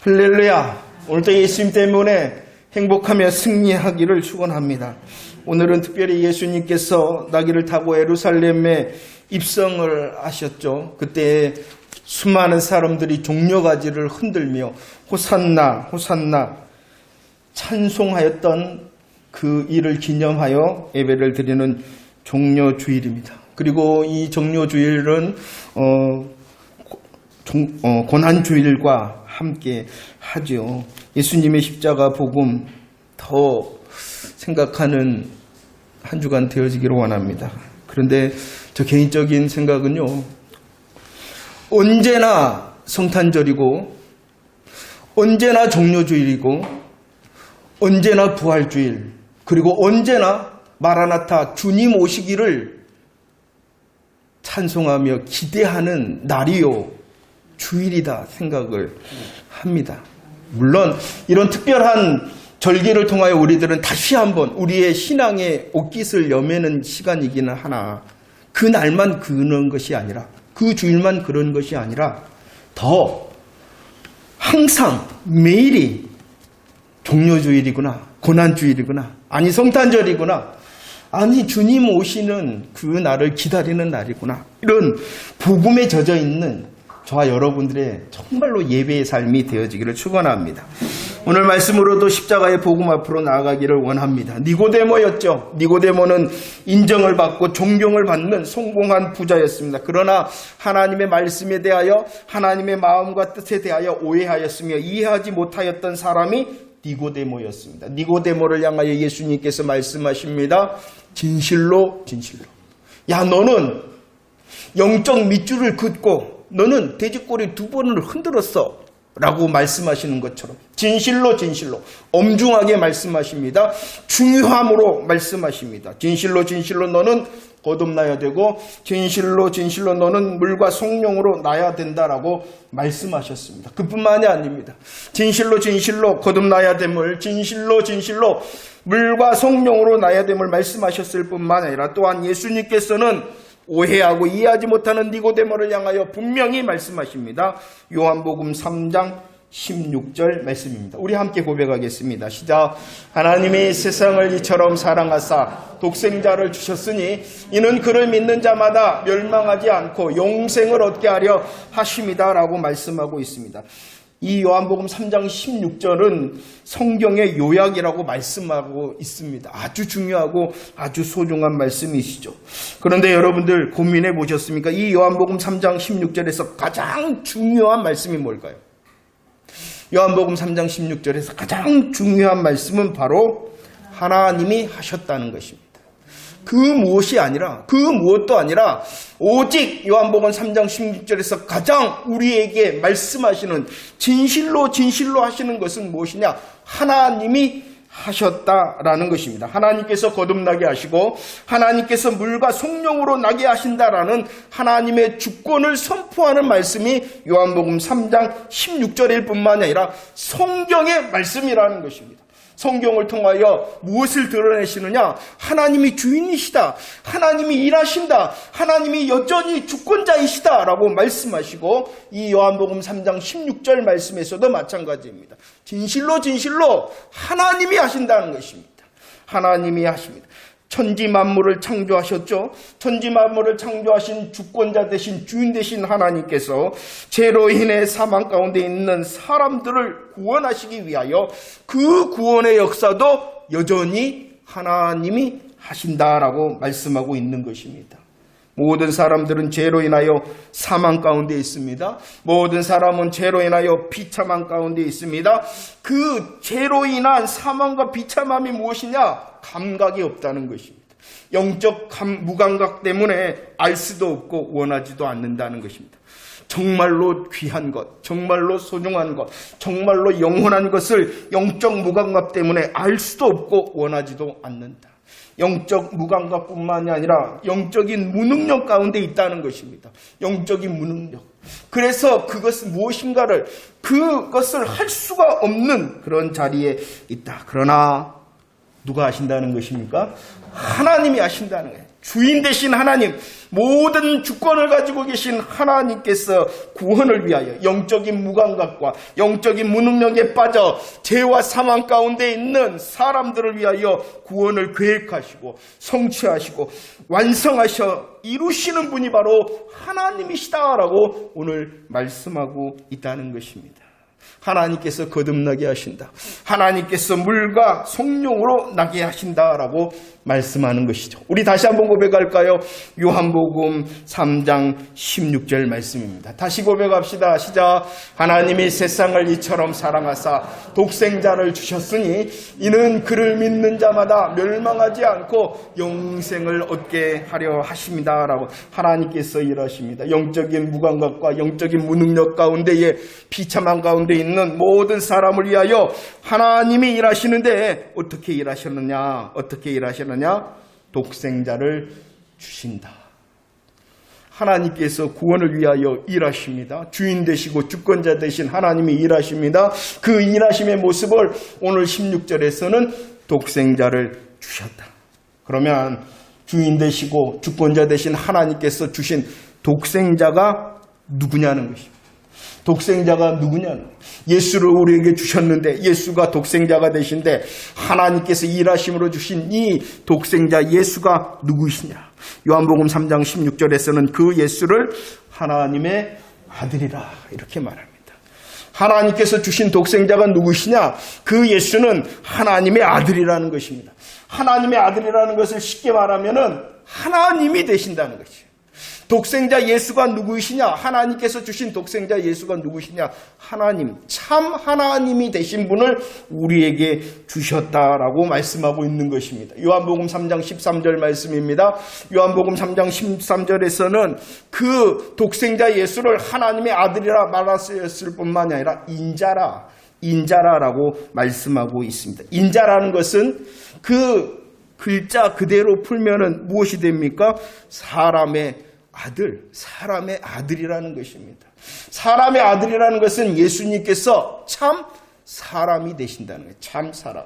할렐루야. 오늘도 예수님 때문에 행복하며 승리하기를 축원합니다. 오늘은 특별히 예수님께서 나귀를 타고 예루살렘에 입성을 하셨죠. 그때 수많은 사람들이 종려가지를 흔들며 호산나 호산나 찬송하였던 그 일을 기념하여 예배를 드리는 종려주일입니다. 그리고 이 종려주일은 고난주일과 함께 하죠. 예수님의 십자가 복음 더 생각하는 한 주간 되어지기를 원합니다. 그런데 저 개인적인 생각은요, 언제나 성탄절이고 언제나 종려주일이고 언제나 부활주일, 그리고 언제나 마라나타 주님 오시기를 찬송하며 기대하는 날이요 주일이다 생각을 합니다. 물론 이런 특별한 절기를 통하여 우리들은 다시 한번 우리의 신앙의 옷깃을 여매는 시간이기는 하나, 그 날만 그런 것이 아니라, 그 주일만 그런 것이 아니라 더 항상 매일이 종려주일이구나, 고난주일이구나, 아니 성탄절이구나, 아니 주님 오시는 그 날을 기다리는 날이구나, 이런 복음에 젖어 있는 저와 여러분들의 정말로 예배의 삶이 되어지기를 축원합니다. 오늘 말씀으로도 십자가의 복음 앞으로 나아가기를 원합니다. 니고데모였죠. 니고데모는 인정을 받고 존경을 받는 성공한 부자였습니다. 그러나 하나님의 말씀에 대하여, 하나님의 마음과 뜻에 대하여 오해하였으며 이해하지 못하였던 사람이 니고데모였습니다. 니고데모를 향하여 예수님께서 말씀하십니다. 진실로 진실로, 야 너는 영적 밑줄을 긋고 너는 돼지꼬리 2번을 흔들었어 라고 말씀하시는 것처럼 진실로 진실로 엄중하게 말씀하십니다. 중요함으로 말씀하십니다. 진실로 진실로 너는 거듭나야 되고 진실로 진실로 너는 물과 성령으로 나야 된다라고 말씀하셨습니다. 그뿐만이 아닙니다. 진실로 진실로 거듭나야 됨을, 진실로 진실로 물과 성령으로 나야 됨을 말씀하셨을 뿐만 아니라 또한 예수님께서는 오해하고 이해하지 못하는 니고데모를 향하여 분명히 말씀하십니다. 요한복음 3장 16절 말씀입니다. 우리 함께 고백하겠습니다. 시작. 하나님이 세상을 이처럼 사랑하사 독생자를 주셨으니 이는 그를 믿는 자마다 멸망하지 않고 영생을 얻게 하려 하심이다 라고 말씀하고 있습니다. 이 요한복음 3장 16절은 성경의 요약이라고 말씀하고 있습니다. 아주 중요하고 아주 소중한 말씀이시죠. 그런데 여러분들 고민해 보셨습니까? 이 요한복음 3장 16절에서 가장 중요한 말씀이 뭘까요? 요한복음 3장 16절에서 가장 중요한 말씀은 바로 하나님이 하셨다는 것입니다. 그 무엇이 아니라, 그 무엇도 아니라 오직 요한복음 3장 16절에서 가장 우리에게 말씀하시는, 진실로 진실로 하시는 것은 무엇이냐? 하나님이 하셨다라는 것입니다. 하나님께서 거듭나게 하시고 하나님께서 물과 성령으로 나게 하신다라는 하나님의 주권을 선포하는 말씀이 요한복음 3장 16절일 뿐만 아니라 성경의 말씀이라는 것입니다. 성경을 통하여 무엇을 드러내시느냐? 하나님이 주인이시다, 하나님이 일하신다, 하나님이 여전히 주권자이시다 라고 말씀하시고, 이 요한복음 3장 16절 말씀에서도 마찬가지입니다. 진실로 진실로 하나님이 하신다는 것입니다. 하나님이 하십니다. 천지 만물을 창조하셨죠. 천지 만물을 창조하신 주권자 되신 주인 되신 하나님께서 죄로 인해 사망 가운데 있는 사람들을 구원하시기 위하여 그 구원의 역사도 여전히 하나님이 하신다라고 말씀하고 있는 것입니다. 모든 사람들은 죄로 인하여 사망 가운데 있습니다. 모든 사람은 죄로 인하여 비참함 가운데 있습니다. 그 죄로 인한 사망과 비참함이 무엇이냐? 감각이 없다는 것입니다. 영적 무감각 때문에 알 수도 없고 원하지도 않는다는 것입니다. 정말로 귀한 것, 정말로 소중한 것, 정말로 영원한 것을 영적 무감각 때문에 알 수도 없고 원하지도 않는다. 영적 무감각뿐만이 아니라 영적인 무능력 가운데 있다는 것입니다. 영적인 무능력. 그래서 그것은 무엇인가를, 그것을 할 수가 없는 그런 자리에 있다. 그러나 누가 하신다는 것입니까? 하나님이 하신다는 거예요. 주인 되신 하나님, 모든 주권을 가지고 계신 하나님께서 구원을 위하여 영적인 무감각과 영적인 무능력에 빠져 죄와 사망 가운데 있는 사람들을 위하여 구원을 계획하시고 성취하시고 완성하셔 이루시는 분이 바로 하나님이시다라고 오늘 말씀하고 있다는 것입니다. 하나님께서 거듭나게 하신다. 하나님께서 물과 성령으로 나게 하신다라고 말씀하는 것이죠. 우리 다시 한번 고백할까요? 요한복음 3장 16절 말씀입니다. 다시 고백합시다. 시작. 하나님이 세상을 이처럼 사랑하사 독생자를 주셨으니 이는 그를 믿는 자마다 멸망하지 않고 영생을 얻게 하려 하십니다. 라고 하나님께서 일하십니다. 영적인 무감각과 영적인 무능력 가운데에 비참한 가운데 있는 모든 사람을 위하여 하나님이 일하시는데 어떻게 일하셨느냐? 어떻게 일하셨느냐? 독생자를 주신다. 하나님께서 구원을 위하여 일하십니다. 주인 되시고 주권자 되신 하나님이 일하십니다. 그 일하심의 모습을 오늘 16절에서는 독생자를 주셨다. 그러면 주인 되시고 주권자 되신 하나님께서 주신 독생자가 누구냐는 것입니다. 독생자가 누구냐는 예수를 우리에게 주셨는데 예수가 독생자가 되신데 하나님께서 일하심으로 주신 이 독생자 예수가 누구시냐? 요한복음 3장 16절에서는 그 예수를 하나님의 아들이라 이렇게 말합니다. 하나님께서 주신 독생자가 누구시냐? 그 예수는 하나님의 아들이라는 것입니다. 하나님의 아들이라는 것을 쉽게 말하면은 하나님이 되신다는 것이에요. 독생자 예수가 누구이시냐? 하나님께서 주신 독생자 예수가 누구시냐? 하나님, 참 하나님이 되신 분을 우리에게 주셨다라고 말씀하고 있는 것입니다. 요한복음 3장 13절 말씀입니다. 요한복음 3장 13절에서는 그 독생자 예수를 하나님의 아들이라 말하였을 뿐만이 아니라 인자라라고 말씀하고 있습니다. 인자라는 것은 그 글자 그대로 풀면은 무엇이 됩니까? 사람의 아들이라는 것입니다. 사람의 아들이라는 것은 예수님께서 참 사람이 되신다는 거예요. 참 사람.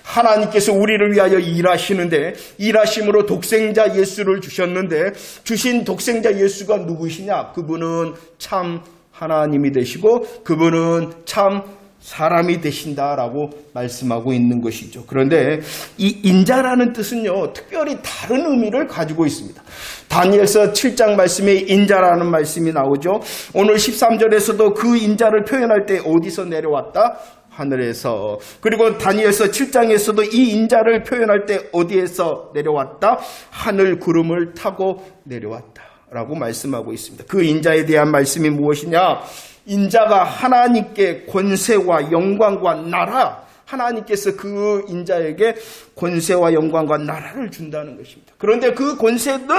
하나님께서 우리를 위하여 일하시는데 일하심으로 독생자 예수를 주셨는데 주신 독생자 예수가 누구시냐? 그분은 참 하나님이 되시고 그분은 참 사람이 되신다라고 말씀하고 있는 것이죠. 그런데 이 인자라는 뜻은요, 특별히 다른 의미를 가지고 있습니다. 다니엘서 7장 말씀에 인자라는 말씀이 나오죠. 오늘 13절에서도 그 인자를 표현할 때 어디서 내려왔다? 하늘에서. 그리고 다니엘서 7장에서도 이 인자를 표현할 때 어디에서 내려왔다? 하늘 구름을 타고 내려왔다 라고 말씀하고 있습니다. 그 인자에 대한 말씀이 무엇이냐? 인자가 하나님께 권세와 영광과 나라, 하나님께서 그 인자에게 권세와 영광과 나라를 준다는 것입니다. 그런데 그 권세는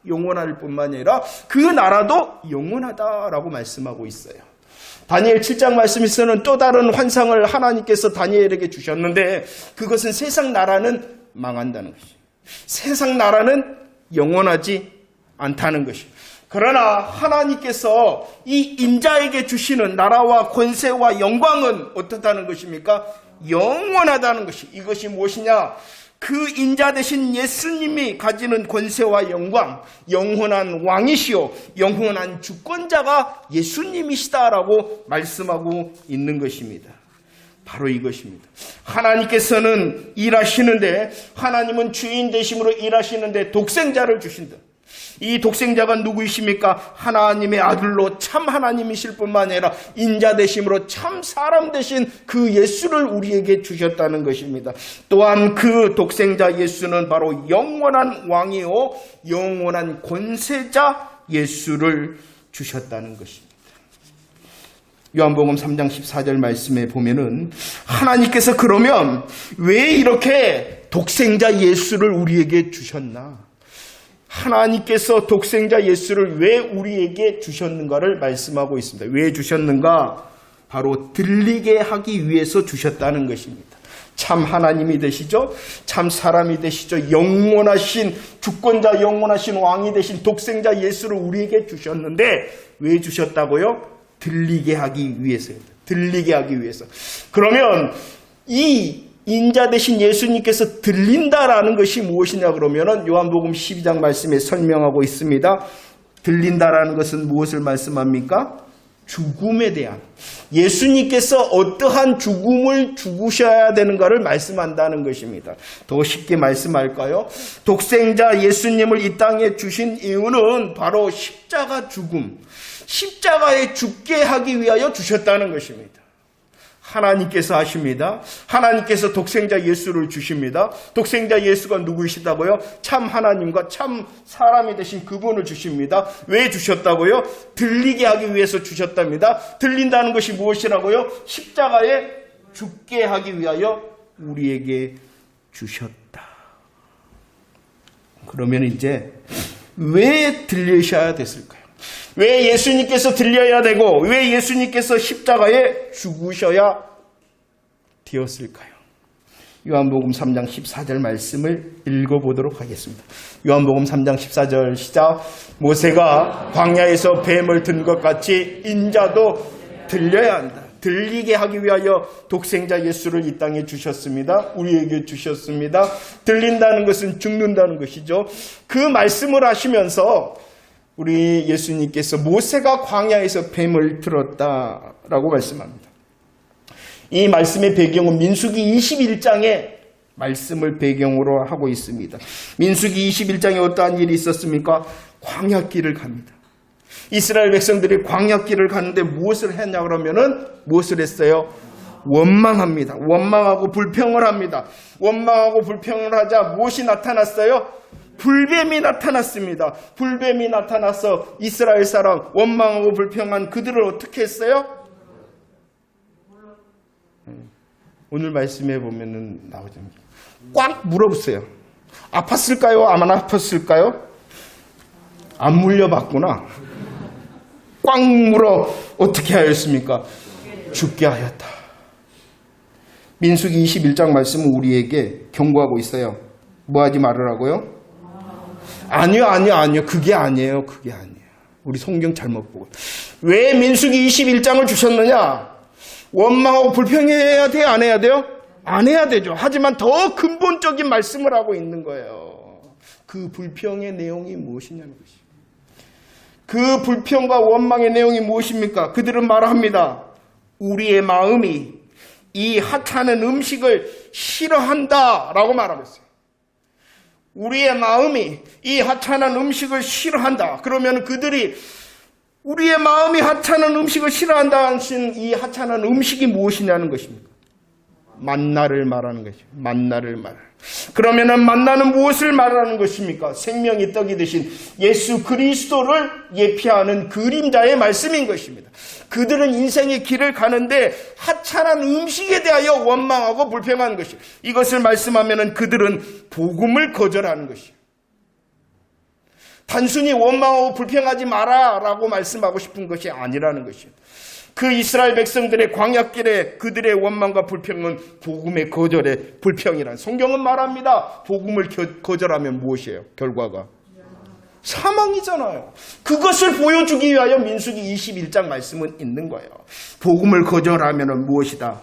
영원할 뿐만 아니라 그 나라도 영원하다라고 말씀하고 있어요. 다니엘 7장 말씀에서는 또 다른 환상을 하나님께서 다니엘에게 주셨는데 그것은 세상 나라는 망한다는 것이에요. 세상 나라는 영원하지 않다는 것이에요. 그러나 하나님께서 이 인자에게 주시는 나라와 권세와 영광은 어떻다는 것입니까? 영원하다는 것이. 이것이 무엇이냐? 그 인자 되신 예수님이 가지는 권세와 영광, 영원한 왕이시오, 영원한 주권자가 예수님이시다라고 말씀하고 있는 것입니다. 바로 이것입니다. 하나님께서는 일하시는데, 하나님은 주인 되심으로 일하시는데 독생자를 주신다. 이 독생자가 누구이십니까? 하나님의 아들로 참 하나님이실 뿐만 아니라 인자 되심으로 참 사람 되신 그 예수를 우리에게 주셨다는 것입니다. 또한 그 독생자 예수는 바로 영원한 왕이요 영원한 권세자 예수를 주셨다는 것입니다. 요한복음 3장 14절 말씀에 보면은 하나님께서 그러면 왜 이렇게 독생자 예수를 우리에게 주셨나? 하나님께서 독생자 예수를 왜 우리에게 주셨는가를 말씀하고 있습니다. 왜 주셨는가? 바로 들리게 하기 위해서 주셨다는 것입니다. 참 하나님이 되시죠? 참 사람이 되시죠? 영원하신 주권자, 영원하신 왕이 되신 독생자 예수를 우리에게 주셨는데 왜 주셨다고요? 들리게 하기 위해서요. 들리게 하기 위해서. 그러면 이 인자 대신 예수님께서 들린다라는 것이 무엇이냐 그러면은 요한복음 12장 말씀에 설명하고 있습니다. 들린다라는 것은 무엇을 말씀합니까? 죽음에 대한, 예수님께서 어떠한 죽음을 죽으셔야 되는가를 말씀한다는 것입니다. 더 쉽게 말씀할까요? 독생자 예수님을 이 땅에 주신 이유는 바로 십자가 죽음, 십자가에 죽게 하기 위하여 주셨다는 것입니다. 하나님께서 하십니다. 하나님께서 독생자 예수를 주십니다. 독생자 예수가 누구이시다고요? 참 하나님과 참 사람이 되신 그분을 주십니다. 왜 주셨다고요? 들리게 하기 위해서 주셨답니다. 들린다는 것이 무엇이라고요? 십자가에 죽게 하기 위하여 우리에게 주셨다. 그러면 이제 왜 들리셔야 됐을까요? 왜 예수님께서 들려야 되고 왜 예수님께서 십자가에 죽으셔야 되었을까요? 요한복음 3장 14절 말씀을 읽어보도록 하겠습니다. 요한복음 3장 14절 시작. 모세가 광야에서 뱀을 든 것 같이 인자도 들려야 한다. 들리게 하기 위하여 독생자 예수를 이 땅에 주셨습니다. 우리에게 주셨습니다. 들린다는 것은 죽는다는 것이죠. 그 말씀을 하시면서 우리 예수님께서 모세가 광야에서 뱀을 들었다라고 말씀합니다. 이 말씀의 배경은 민수기 21장의 말씀을 배경으로 하고 있습니다. 민수기 21장에 어떠한 일이 있었습니까? 광야길을 갑니다. 이스라엘 백성들이 광야길을 가는데 무엇을 했냐 그러면은 무엇을 했어요? 원망합니다. 원망하고 불평을 합니다. 원망하고 불평을 하자 무엇이 나타났어요? 불뱀이 나타났습니다. 불뱀이 나타나서 이스라엘 사람 원망하고 불평한 그들을 어떻게 했어요? 오늘 말씀해 보면은 나오죠. 꽉 물어보세요. 아팠을까요? 안 아팠을까요? 안 물려봤구나. 꽉 물어 어떻게 하였습니까? 죽게 하였다. 민수기 21장 말씀은 우리에게 경고하고 있어요. 뭐 하지 말으라고요? 아니요. 그게 아니에요. 우리 성경 잘못 보고. 왜 민수기 21장을 주셨느냐? 원망하고 불평해야 돼? 안 해야 돼요? 안 해야 되죠. 하지만 더 근본적인 말씀을 하고 있는 거예요. 그 불평의 내용이 무엇이냐는 것이죠. 그 불평과 원망의 내용이 무엇입니까? 그들은 말합니다. 우리의 마음이 이 하찮은 음식을 싫어한다라고 말하고 있어요. 우리의 마음이 이 하찮은 음식을 싫어한다. 그러면 그들이 우리의 마음이 하찮은 음식을 싫어한다 하신 이 하찮은 음식이 무엇이냐는 것입니다. 만나를 말하는 것이죠. 만나를 말하는. 그러면은 만나는 무엇을 말하는 것입니까? 생명의 떡이 되신 예수 그리스도를 예표하는 그림자의 말씀인 것입니다. 그들은 인생의 길을 가는데 하찮은 음식에 대하여 원망하고 불평하는 것이에요. 이것을 말씀하면은 그들은 복음을 거절하는 것이에요. 단순히 원망하고 불평하지 마라라고 말씀하고 싶은 것이 아니라는 것이에요. 그 이스라엘 백성들의 광야길에 그들의 원망과 불평은 복음의 거절의 불평이란 성경은 말합니다. 복음을 거절하면 무엇이에요? 결과가 사망이잖아요. 그것을 보여주기 위하여 민수기 21장 말씀은 있는 거예요. 복음을 거절하면 무엇이다?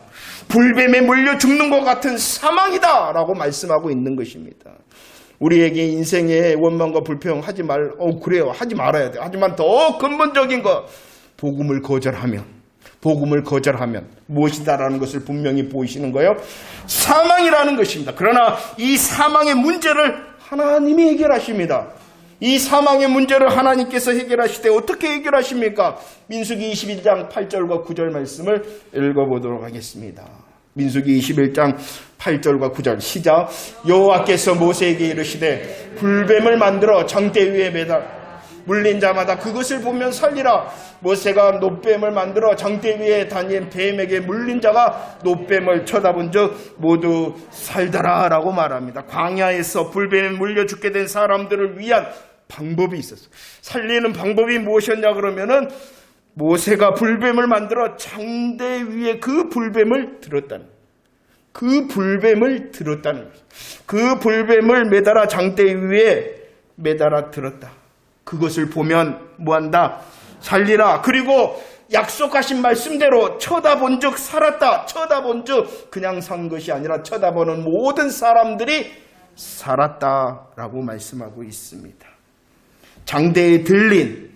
불뱀에 물려 죽는 것 같은 사망이다 라고 말씀하고 있는 것입니다. 우리에게 인생의 원망과 불평 하지 그래요. 하지 말아야 돼. 하지만 더 근본적인 것, 복음을 거절하면 무엇이다라는 것을 분명히 보이시는 거예요. 사망이라는 것입니다. 그러나 이 사망의 문제를 하나님이 해결하십니다. 이 사망의 문제를 하나님께서 해결하실 때 어떻게 해결하십니까? 민수기 21장 8절과 9절 말씀을 읽어보도록 하겠습니다. 민수기 21장 8절과 9절 시작. 여호와께서 모세에게 이르시되 불뱀을 만들어 장대 위에 매달 물린 자마다 그것을 보면 살리라. 모세가 놋뱀을 만들어 장대 위에 다닌 뱀에게 물린 자가 놋뱀을 쳐다본 즉 모두 살더라 라고 말합니다. 광야에서 불뱀에 물려 죽게 된 사람들을 위한 방법이 있었어요. 살리는 방법이 무엇이었냐 그러면은 모세가 불뱀을 만들어 장대 위에 그 불뱀을 들었다는 거예요. 그 불뱀을 매달아 장대 위에 매달아 들었다. 그것을 보면 뭐한다? 살리라. 그리고 약속하신 말씀대로 쳐다본 적 살았다. 쳐다본 적 그냥 산 것이 아니라 쳐다보는 모든 사람들이 살았다라고 말씀하고 있습니다. 장대에 들린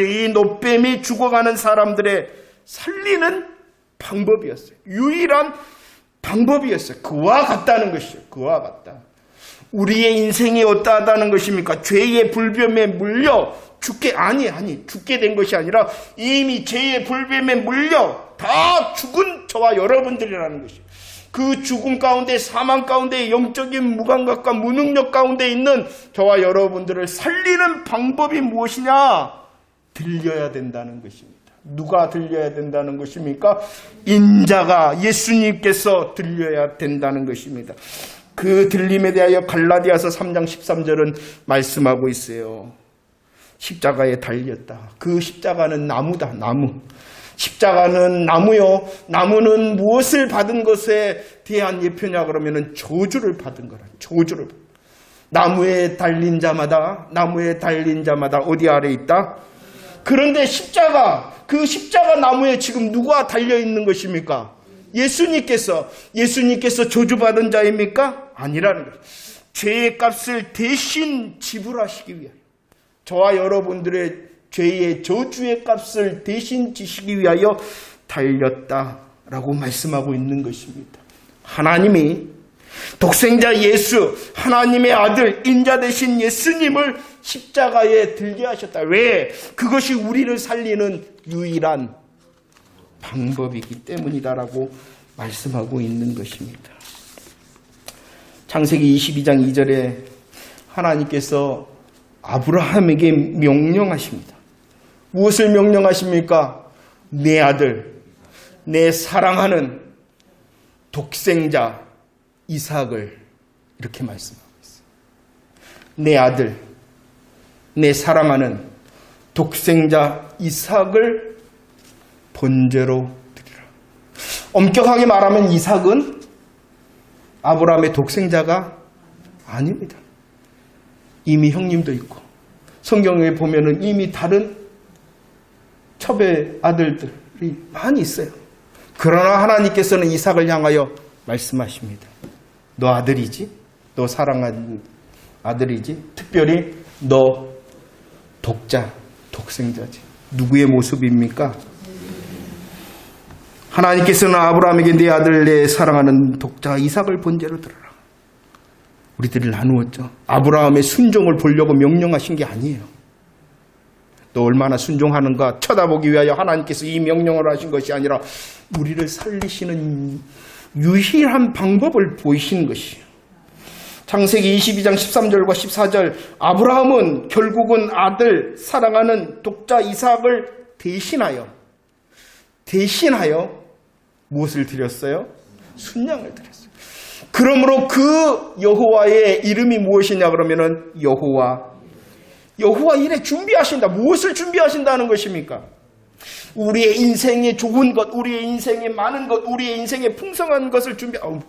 이 노뱀이 죽어가는 사람들의 살리는 방법이었어요. 유일한 방법이었어요. 그와 같다는 것이죠. 그와 같다. 우리의 인생이 어떠하다는 것입니까? 죄의 불뱀에 물려 죽게 된 것이 아니라 이미 죄의 불뱀에 물려 다 죽은 저와 여러분들이라는 것이에요. 그 죽음 가운데, 사망 가운데, 영적인 무감각과 무능력 가운데 있는 저와 여러분들을 살리는 방법이 무엇이냐? 들려야 된다는 것입니다. 누가 들려야 된다는 것입니까? 인자가, 예수님께서 들려야 된다는 것입니다. 그 들림에 대하여 갈라디아서 3장 13절은 말씀하고 있어요. 십자가에 달렸다. 그 십자가는 나무다. 나무. 십자가는 나무요. 나무는 무엇을 받은 것에 대한 예표냐 그러면은 저주를 받은 거라. 저주를. 나무에 달린 자마다 어디 아래 있다? 그런데 그 십자가 나무에 지금 누가 달려 있는 것입니까? 예수님께서 저주받은 자입니까? 아니라는 거예요. 죄의 값을 대신 지불하시기 위하여, 저와 여러분들의 죄의 저주의 값을 대신 지시기 위하여 달렸다라고 말씀하고 있는 것입니다. 하나님이 독생자 예수, 하나님의 아들, 인자 되신 예수님을 십자가에 들게 하셨다. 왜? 그것이 우리를 살리는 유일한 방법이기 때문이다라고 말씀하고 있는 것입니다. 창세기 22장 2절에 하나님께서 아브라함에게 명령하십니다. 무엇을 명령하십니까? 내 아들, 내 사랑하는 독생자 이삭을, 이렇게 말씀하고 있어요. 내 아들, 내 사랑하는 독생자 이삭을 번제로 드리라. 엄격하게 말하면 이삭은 아브라함의 독생자가 아닙니다. 이미 형님도 있고, 성경에 보면은 이미 다른 첩의 아들들이 많이 있어요. 그러나 하나님께서는 이삭을 향하여 말씀하십니다. 너 아들이지? 너 사랑하는 아들이지? 특별히 너 독생자지. 누구의 모습입니까? 하나님께서는 아브라함에게 내 아들, 내 사랑하는 독자 이삭을 번제로 드려라. 우리들을 나누었죠. 아브라함의 순종을 보려고 명령하신 게 아니에요. 너 얼마나 순종하는가 쳐다보기 위하여 하나님께서 이 명령을 하신 것이 아니라 우리를 살리시는 유일한 방법을 보이신 것이에요. 창세기 22장 13절과 14절, 아브라함은 결국은 아들, 사랑하는 독자 이삭을 대신하여 무엇을 드렸어요? 순양을 드렸어요. 그러므로 그 여호와의 이름이 무엇이냐 그러면은 여호와 이레, 준비하신다. 무엇을 준비하신다는 것입니까? 우리의 인생에 좋은 것, 우리의 인생에 많은 것, 우리의 인생에 풍성한 것을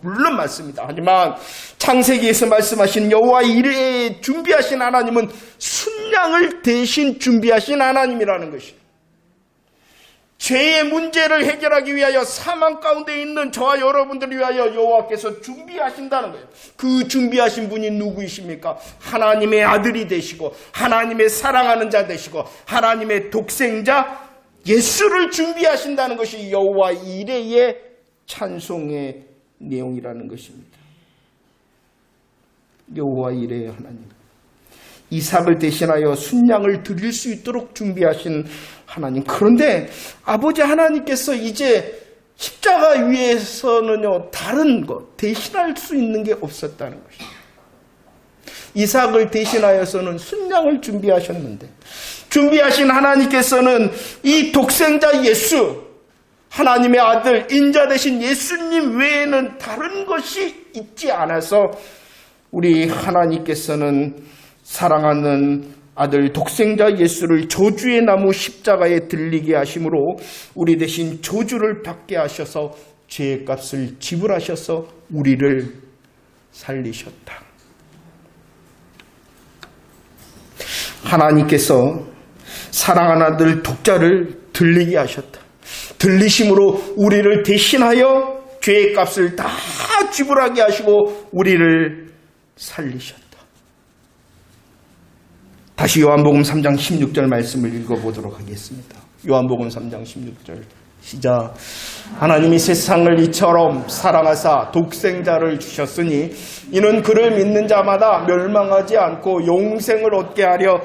물론 맞습니다. 하지만 창세기에서 말씀하신 여호와 이레 준비하신 하나님은 순양을 대신 준비하신 하나님이라는 것이에요. 죄의 문제를 해결하기 위하여 사망 가운데 있는 저와 여러분들을 위하여 여호와께서 준비하신다는 거예요. 그 준비하신 분이 누구이십니까? 하나님의 아들이 되시고 하나님의 사랑하는 자 되시고 하나님의 독생자 예수를 준비하신다는 것이 여호와 이레의 찬송의 내용이라는 것입니다. 여호와 이레의 하나님, 이삭을 대신하여 순양을 드릴 수 있도록 준비하신 하나님. 그런데 아버지 하나님께서 이제 십자가 위에서는요, 다른 것, 대신할 수 있는 게 없었다는 것입니다. 이삭을 대신하여서는 순양을 준비하셨는데, 준비하신 하나님께서는 이 독생자 예수, 하나님의 아들, 인자 되신 예수님 외에는 다른 것이 있지 않아서 우리 하나님께서는 사랑하는 아들 독생자 예수를 저주의 나무 십자가에 들리게 하심으로 우리 대신 저주를 받게 하셔서 죄의 값을 지불하셔서 우리를 살리셨다. 하나님께서 사랑하는 아들 독자를 들리게 하셨다. 들리심으로 우리를 대신하여 죄의 값을 다 지불하게 하시고 우리를 살리셨다. 다시 요한복음 3장 16절 말씀을 읽어보도록 하겠습니다. 요한복음 3장 16절 시작. 하나님이 세상을 이처럼 사랑하사 독생자를 주셨으니 이는 그를 믿는 자마다 멸망하지 않고 용생을 얻게 하려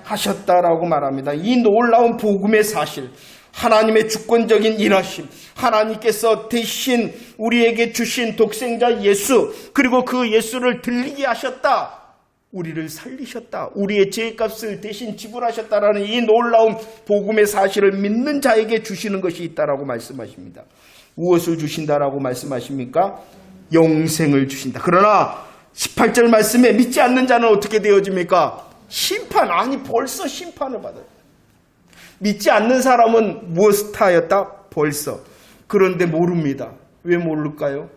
하셨다라고 말합니다. 이 놀라운 복음의 사실, 하나님의 주권적인 일하심, 하나님께서 대신 우리에게 주신 독생자 예수, 그리고 그 예수를 들리게 하셨다. 우리를 살리셨다. 우리의 죄값을 대신 지불하셨다라는 이 놀라운 복음의 사실을 믿는 자에게 주시는 것이 있다라고 말씀하십니다. 무엇을 주신다라고 말씀하십니까? 영생을 주신다. 그러나 18절 말씀에 믿지 않는 자는 어떻게 되어집니까? 심판, 아니 벌써 심판을 받아요. 믿지 않는 사람은 무엇을 하였다? 벌써. 그런데 모릅니다. 왜 모를까요?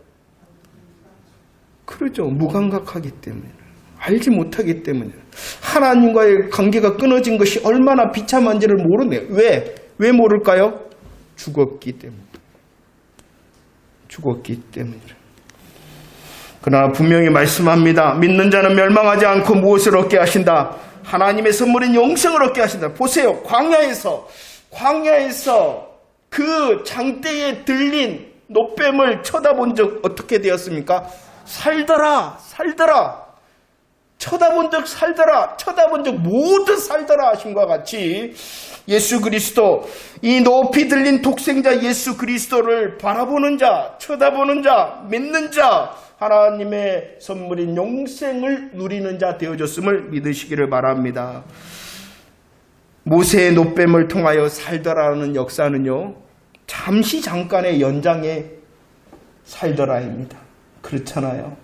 그러죠. 무감각하기 때문에. 알지 못하기 때문에. 하나님과의 관계가 끊어진 것이 얼마나 비참한지를 모르네요. 왜 모를까요? 죽었기 때문에. 죽었기 때문에. 그러나 분명히 말씀합니다. 믿는 자는 멸망하지 않고 무엇을 얻게 하신다? 하나님의 선물인 영생을 얻게 하신다. 보세요. 광야에서 그 장대에 들린 노뱀을 쳐다본 적 어떻게 되었습니까? 살더라. 쳐다본 적 모두 살더라 하심과 같이 예수 그리스도, 이 높이 들린 독생자 예수 그리스도를 바라보는 자, 쳐다보는 자, 믿는 자, 하나님의 선물인 영생을 누리는 자 되어졌음을 믿으시기를 바랍니다. 모세의 노뱀을 통하여 살더라는 역사는요, 잠시 잠깐의 연장의 살더라입니다. 그렇잖아요.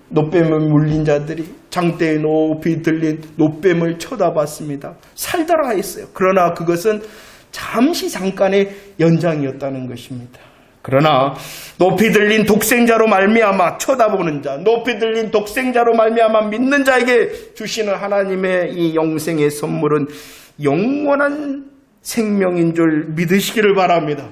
노뱀을 물린 자들이 장대에 높이 들린 노뱀을 쳐다봤습니다. 살더라 했어요. 그러나 그것은 잠시 잠깐의 연장이었다는 것입니다. 그러나 높이 들린 독생자로 말미암아 쳐다보는 자, 높이 들린 독생자로 말미암아 믿는 자에게 주시는 하나님의 이 영생의 선물은 영원한 생명인 줄 믿으시기를 바랍니다.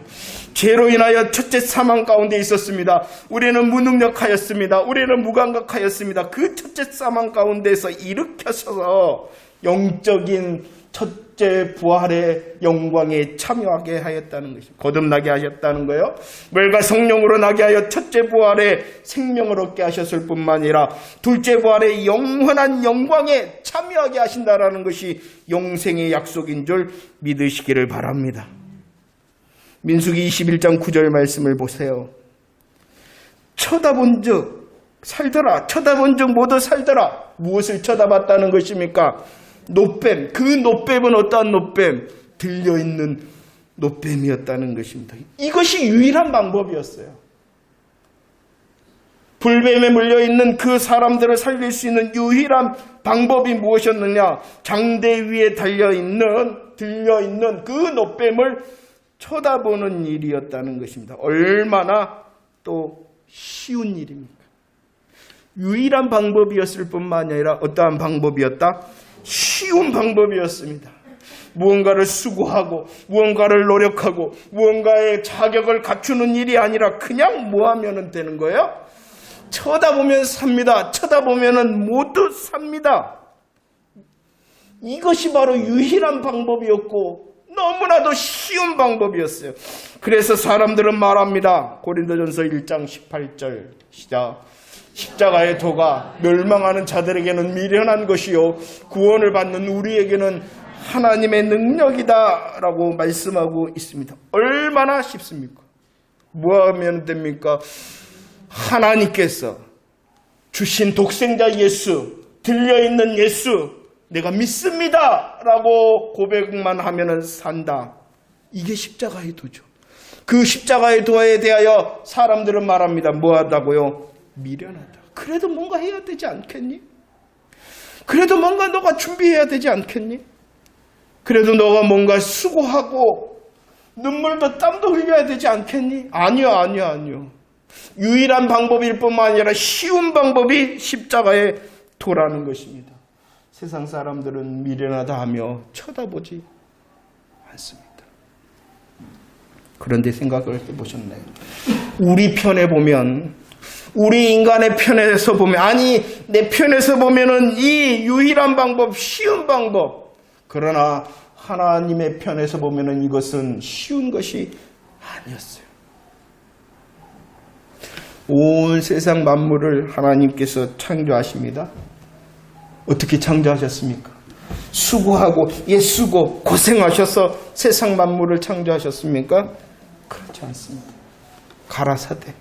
죄로 인하여 첫째 사망 가운데 있었습니다. 우리는 무능력하였습니다. 우리는 무감각하였습니다. 그 첫째 사망 가운데서 일으켜서 영적인 첫째 부활의 영광에 참여하게 하였다는 것입니다. 거듭나게 하셨다는 거예요. 물과 성령으로 나게 하여 첫째 부활의 생명을 얻게 하셨을 뿐만 아니라 둘째 부활의 영원한 영광에 참여하게 하신다라는 것이 영생의 약속인 줄 믿으시기를 바랍니다. 민수기 21장 9절 말씀을 보세요. 쳐다본 적 살더라. 쳐다본 적 모두 살더라. 무엇을 쳐다봤다는 것입니까? 노뱀. 그 노뱀은 어떠한 노뱀? 들려있는 노뱀이었다는 것입니다. 이것이 유일한 방법이었어요. 불뱀에 물려있는 그 사람들을 살릴 수 있는 유일한 방법이 무엇이었느냐? 장대 위에 들려있는 그 노뱀을 쳐다보는 일이었다는 것입니다. 얼마나 또 쉬운 일입니까? 유일한 방법이었을 뿐만 아니라 어떠한 방법이었다? 쉬운 방법이었습니다. 무언가를 수고하고 무언가를 노력하고 무언가의 자격을 갖추는 일이 아니라 그냥 뭐 하면 되는 거예요? 쳐다보면 삽니다. 쳐다보면 모두 삽니다. 이것이 바로 유일한 방법이었고 너무나도 쉬운 방법이었어요. 그래서 사람들은 말합니다. 고린도전서 1장 18절 시작. 십자가의 도가 멸망하는 자들에게는 미련한 것이요 구원을 받는 우리에게는 하나님의 능력이다 라고 말씀하고 있습니다. 얼마나 쉽습니까? 뭐 하면 됩니까? 하나님께서 주신 독생자 예수, 들려있는 예수, 내가 믿습니다 라고 고백만 하면 산다. 이게 십자가의 도죠. 그 십자가의 도에 대하여 사람들은 말합니다. 뭐 하다고요? 미련하다. 그래도 뭔가 해야 되지 않겠니? 그래도 뭔가 너가 준비해야 되지 않겠니? 그래도 너가 뭔가 수고하고 눈물도 땀도 흘려야 되지 않겠니? 아니요. 유일한 방법일 뿐만 아니라 쉬운 방법이 십자가의 도라는 것입니다. 세상 사람들은 미련하다 하며 쳐다보지 않습니다. 그런데 생각을 해보셨나요? 우리 편에 보면, 우리 인간의 편에서 보면, 아니 내 편에서 보면은 이 유일한 방법, 쉬운 방법. 그러나 하나님의 편에서 보면은 이것은 쉬운 것이 아니었어요. 온 세상 만물을 하나님께서 창조하십니다. 어떻게 창조하셨습니까? 수고하고 애쓰고 고생하셔서 세상 만물을 창조하셨습니까? 그렇지 않습니다. 가라사대.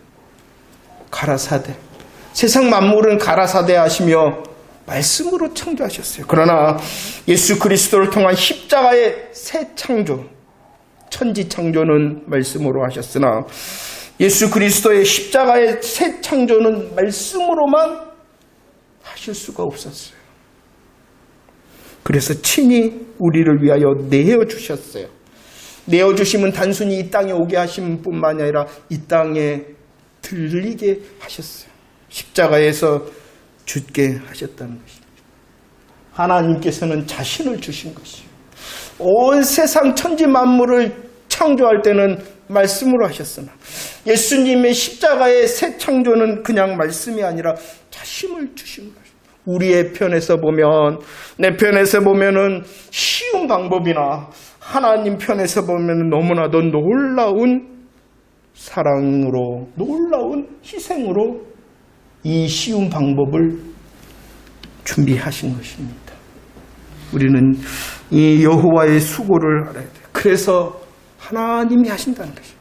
세상 만물은 가라사대 하시며 말씀으로 창조하셨어요. 그러나 예수 그리스도를 통한 십자가의 새 창조, 천지 창조는 말씀으로 하셨으나 예수 그리스도의 십자가의 새 창조는 말씀으로만 하실 수가 없었어요. 그래서 친히 우리를 위하여 내어주셨어요. 내어주심은 단순히 이 땅에 오게 하심 뿐만 아니라 이 땅에 들리게 하셨어요. 십자가에서 죽게 하셨다는 것입니다. 하나님께서는 자신을 주신 것이요. 온 세상 천지 만물을 창조할 때는 말씀으로 하셨으나 예수님의 십자가의 새 창조는 그냥 말씀이 아니라 자신을 주신 것이요. 우리의 편에서 보면, 내 편에서 보면은 쉬운 방법이나 하나님 편에서 보면 너무나도 놀라운 사랑으로, 놀라운 희생으로 이 쉬운 방법을 준비하신 것입니다. 우리는 이 여호와의 수고를 알아야 돼요. 그래서 하나님이 하신다는 것입니다.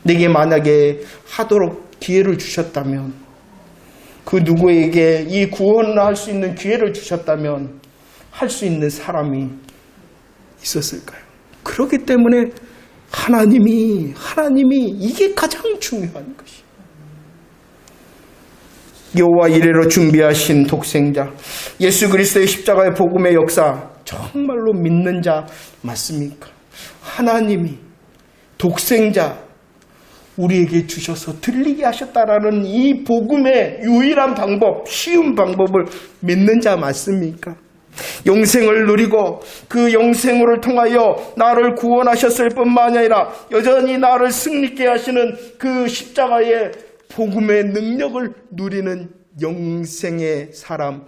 내게 만약에 하도록 기회를 주셨다면, 그 누구에게 이 구원을 할 수 있는 기회를 주셨다면 할 수 있는 사람이 있었을까요? 그렇기 때문에 하나님이 이게 가장 중요한 것이에요. 여호와 이레로 준비하신 독생자, 예수 그리스도의 십자가의 복음의 역사 정말로 믿는 자 맞습니까? 하나님이 독생자 우리에게 주셔서 들리게 하셨다라는 이 복음의 유일한 방법, 쉬운 방법을 믿는 자 맞습니까? 영생을 누리고 그 영생을 통하여 나를 구원하셨을 뿐만 아니라 여전히 나를 승리케 하시는 그 십자가의 복음의 능력을 누리는 영생의 사람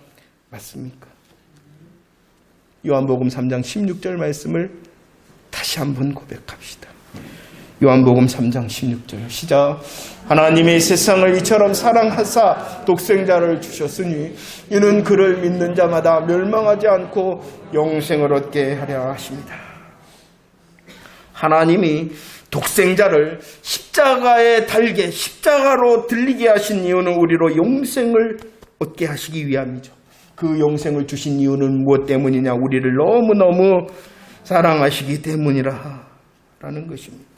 맞습니까? 요한복음 3장 16절 말씀을 다시 한번 고백합시다. 요한복음 3장 16절 시작. 하나님이 세상을 이처럼 사랑하사 독생자를 주셨으니 이는 그를 믿는 자마다 멸망하지 않고 영생을 얻게 하려 하십니다. 하나님이 독생자를 십자가에 달게 십자가로 들리게 하신 이유는 우리로 영생을 얻게 하시기 위함이죠. 그 영생을 주신 이유는 무엇 때문이냐? 우리를 너무너무 사랑하시기 때문이라는 것입니다.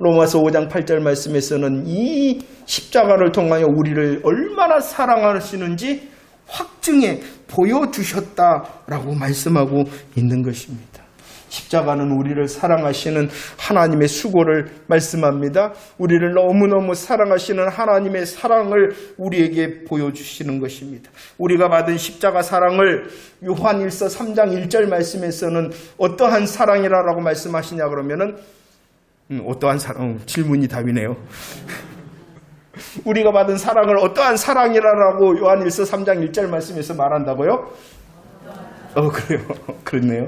로마서 5장 8절 말씀에서는 이 십자가를 통하여 우리를 얼마나 사랑하시는지 확증해 보여주셨다라고 말씀하고 있는 것입니다. 십자가는 우리를 사랑하시는 하나님의 수고를 말씀합니다. 우리를 너무너무 사랑하시는 하나님의 사랑을 우리에게 보여주시는 것입니다. 우리가 받은 십자가 사랑을 요한일서 3장 1절 말씀에서는 어떠한 사랑이라고 말씀하시냐 그러면은 어떠한 사랑? 질문이 답이네요. 우리가 받은 사랑을 어떠한 사랑이라고 요한일서 3장 1절 말씀에서 말한다고요? 그래요. 그렇네요.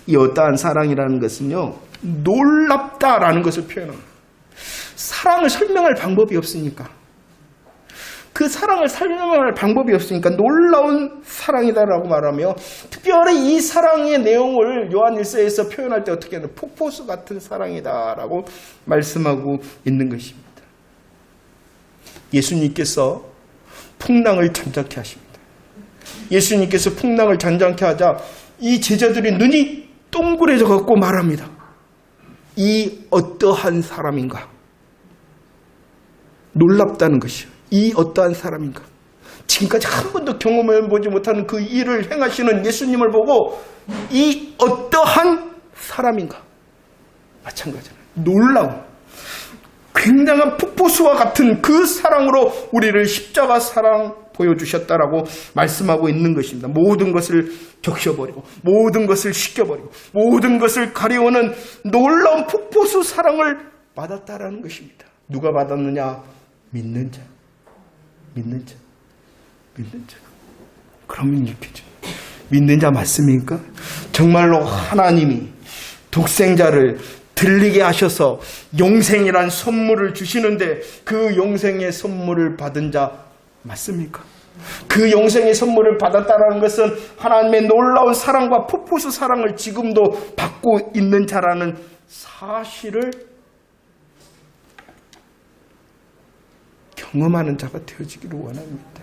이 어떠한 사랑이라는 것은요, 놀랍다라는 것을 표현합니다. 사랑을 설명할 방법이 없으니까. 그 사랑을 설명할 방법이 없으니까 놀라운 사랑이다라고 말하며, 특별히 이 사랑의 내용을 요한일서에서 표현할 때 어떻게 하냐, 폭포수 같은 사랑이다라고 말씀하고 있는 것입니다. 예수님께서 풍랑을 잔잔케 하십니다. 예수님께서 풍랑을 잔잔케 하자 이 제자들의 눈이 동그래져 갖고 말합니다. 이 어떠한 사람인가? 놀랍다는 것이요. 이 어떠한 사람인가? 지금까지 한 번도 경험해보지 못하는 그 일을 행하시는 예수님을 보고 이 어떠한 사람인가? 마찬가지로 놀라운 굉장한 폭포수와 같은 그 사랑으로 우리를 십자가 사랑 보여주셨다라고 말씀하고 있는 것입니다. 모든 것을 적셔버리고 모든 것을 씻겨버리고 모든 것을 가려오는 놀라운 폭포수 사랑을 받았다라는 것입니다. 누가 받았느냐? 믿는 자. 믿는 자. 믿는 자. 그러면 이렇게죠. 믿는 자 맞습니까? 정말로 하나님이 독생자를 들리게 하셔서 영생이란 선물을 주시는데 그 영생의 선물을 받은 자 맞습니까? 그 영생의 선물을 받았다는 것은 하나님의 놀라운 사랑과 폭포수 사랑을 지금도 받고 있는 자라는 사실을 경험하는 자가 되어지기를 원합니다.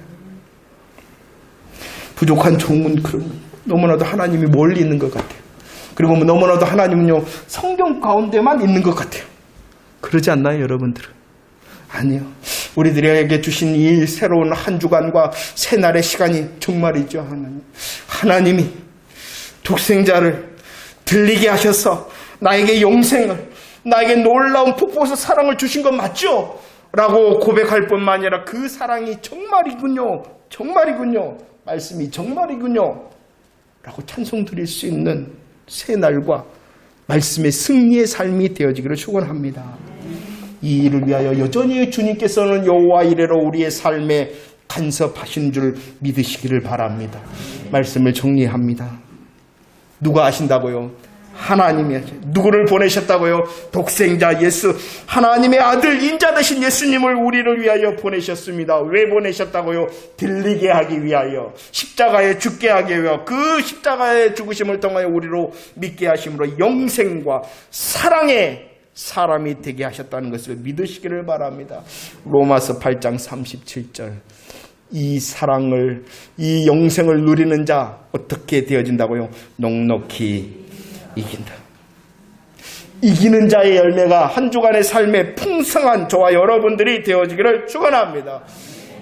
부족한 종은 그런 너무나도 하나님이 멀리 있는 것 같아요. 그리고 너무나도 하나님은요 성경 가운데만 있는 것 같아요. 그러지 않나요, 여러분들은? 아니요. 우리들에게 주신 이 새로운 한 주간과 새날의 시간이 정말이죠. 하나님이 독생자를 들리게 하셔서 나에게 영생을, 나에게 놀라운 폭포수 사랑을 주신 건 맞죠? 라고 고백할 뿐만 아니라 그 사랑이 정말이군요. 정말이군요. 말씀이 정말이군요. 라고 찬송 드릴 수 있는 새날과 말씀의 승리의 삶이 되어지기를 축원합니다. 이 일을 위하여 여전히 주님께서는 여호와 이레로 우리의 삶에 간섭하신 줄 믿으시기를 바랍니다. 말씀을 정리합니다. 누가 아신다고요? 하나님이 하셔요. 누구를 보내셨다고요? 독생자 예수, 하나님의 아들 인자 되신 예수님을 우리를 위하여 보내셨습니다. 왜 보내셨다고요? 들리게 하기 위하여, 십자가에 죽게 하기 위하여, 그 십자가의 죽으심을 통하여 우리로 믿게 하심으로 영생과 사랑의 사람이 되게 하셨다는 것을 믿으시기를 바랍니다. 로마서 8장 37절. 이 사랑을, 이 영생을 누리는 자 어떻게 되어진다고요? 넉넉히 이긴다. 이기는 자의 열매가 한 주간의 삶에 풍성한 저와 여러분들이 되어지기를 축원합니다.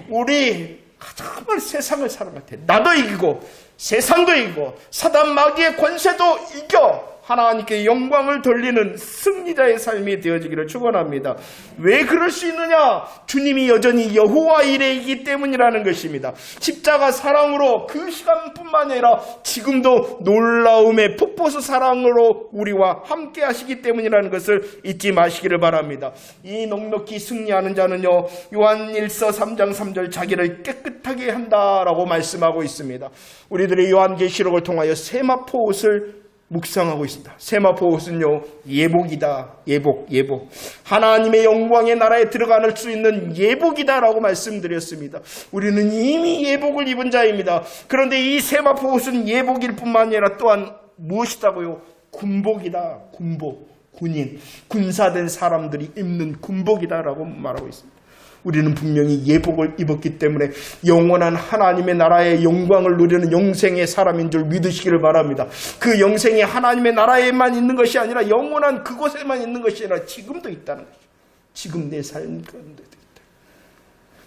우리 정말 세상을 살아갈 때 나도 이기고 세상도 이기고 사단 마귀의 권세도 이겨 하나님께 영광을 돌리는 승리자의 삶이 되어지기를 축원합니다. 왜 그럴 수 있느냐? 주님이 여전히 여호와 이레이기 때문이라는 것입니다. 십자가 사랑으로 그 시간뿐만 아니라 지금도 놀라움의 폭포수 사랑으로 우리와 함께 하시기 때문이라는 것을 잊지 마시기를 바랍니다. 이 넉넉히 승리하는 자는요, 요한 1서 3장 3절 자기를 깨끗하게 한다라고 말씀하고 있습니다. 우리들의 요한계시록을 통하여 세마포 옷을 묵상하고 있습니다. 세마포 옷은요, 예복이다. 예복. 하나님의 영광의 나라에 들어갈 수 있는 예복이다라고 말씀드렸습니다. 우리는 이미 예복을 입은 자입니다. 그런데 이 세마포 옷은 예복일 뿐만 아니라 또한 무엇이다고요? 군복이다. 군복. 군인, 군사된 사람들이 입는 군복이다라고 말하고 있습니다. 우리는 분명히 예복을 입었기 때문에 영원한 하나님의 나라의 영광을 누리는 영생의 사람인 줄 믿으시기를 바랍니다. 그 영생이 하나님의 나라에만 있는 것이 아니라 영원한 그곳에만 있는 것이 아니라 지금도 있다는 것이죠. 지금 내 삶 가운데도 있다.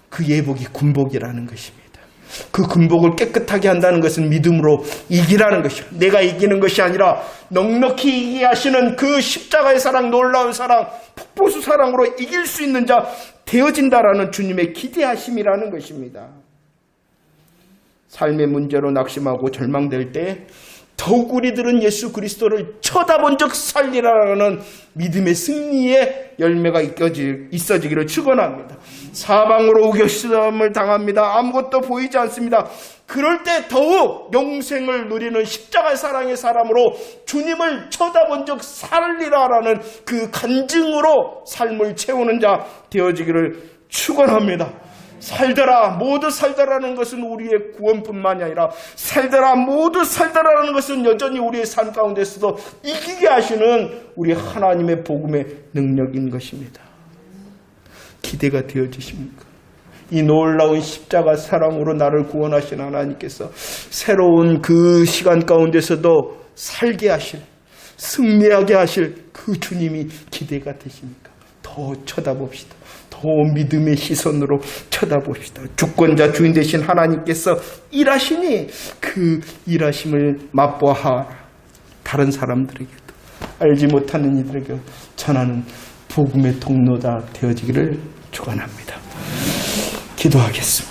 그 예복이 군복이라는 것입니다. 그 군복을 깨끗하게 한다는 것은 믿음으로 이기라는 것이요. 내가 이기는 것이 아니라 넉넉히 이기게 하시는 그 십자가의 사랑, 놀라운 사랑, 폭포수 사랑으로 이길 수 있는 자 되어진다라는 주님의 기대하심이라는 것입니다. 삶의 문제로 낙심하고 절망될 때 더욱 우리들은 예수 그리스도를 쳐다본 적 살리라는 믿음의 승리의 열매가 있어지기를 축원합니다. 사방으로 우겨시험을 당합니다. 아무것도 보이지 않습니다. 그럴 때 더욱 영생을 누리는 십자가 사랑의 사람으로 주님을 쳐다본 적 살리라라는 그 간증으로 삶을 채우는 자 되어지기를 축원합니다. 살더라, 모두 살더라는 것은 우리의 구원뿐만이 아니라 살더라, 모두 살더라는 것은 여전히 우리의 삶 가운데서도 이기게 하시는 우리 하나님의 복음의 능력인 것입니다. 기대가 되어지십니까? 이 놀라운 십자가 사랑으로 나를 구원하신 하나님께서 새로운 그 시간 가운데서도 살게 하실, 승리하게 하실 그 주님이 기대가 되십니까? 더 쳐다봅시다. 더 믿음의 시선으로 쳐다봅시다. 주권자 주인 되신 하나님께서 일하시니 그 일하심을 맛보아하라. 다른 사람들에게도, 알지 못하는 이들에게 전하는 복음의 통로가 되어지기를 축원합니다. 기도하겠습니다.